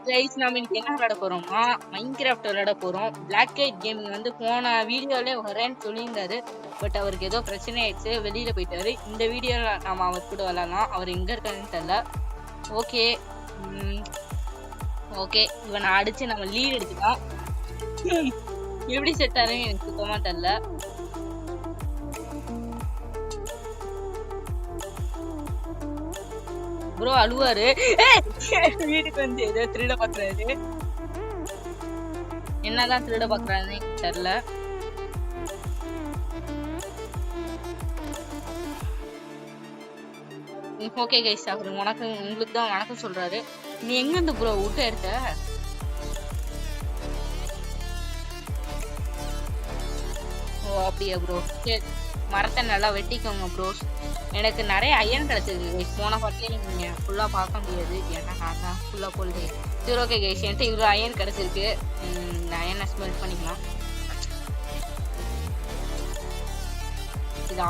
Guys நாம இன்னைக்கு என்ன விளையாட போறோம்னா மைன்கிராஃப்ட் விளையாட போறோம். பிளாக் கைட் கேமிங் வந்து போன வீடியோல வரேன்னு சொல்லியிருந்தாரு. பட் அவருக்கு ஏதோ பிரச்சனை ஆயிடுச்சு, வெளியில போயிட்டாரு. இந்த வீடியோல நாம அவர் கூட விளையாடலாம். அவர் எங்க இருக்காருன்னு தெரியல. ஓகே ஓகே, இவனை அடிச்சு நம்ம லீட் எடுத்துக்கலாம். எப்படி செட் ஆகுதுன்னு எனக்கு சுத்தமா தெரியல. ப்ரோ அழுவாரு. வீட்டுக்கு வந்து ஏதோ திருட பாக்குறாரு. என்னதான் திருட பாக்குறாருன்னு எனக்கு தெரியல. ஓகே கைஸ், அவரு உங்களுக்கு தான் வணக்கம் சொல்றாரு. நீ எங்க இருந்து ப்ரோ விட்டு எடுத்த? ஓ அப்படியா ப்ரோ, சரி மரத்தை நல்லா வெட்டிக்கோங்க ப்ரோ. எனக்கு நிறைய அயன் கிடைச்சிருக்கு கைஸ். போன பாட்டிலே நீங்க ஃபுல்லா பார்க்க முடியாது, ஏன்னா நான் தான் ஃபுல்லா போல்டு. சரி ஓகே கைஸ், என்கிட்ட இவ்வளோ அயன் கிடைச்சிருக்கு. இந்த அயனை ஸ்மெல் பண்ணிக்கலாம். இது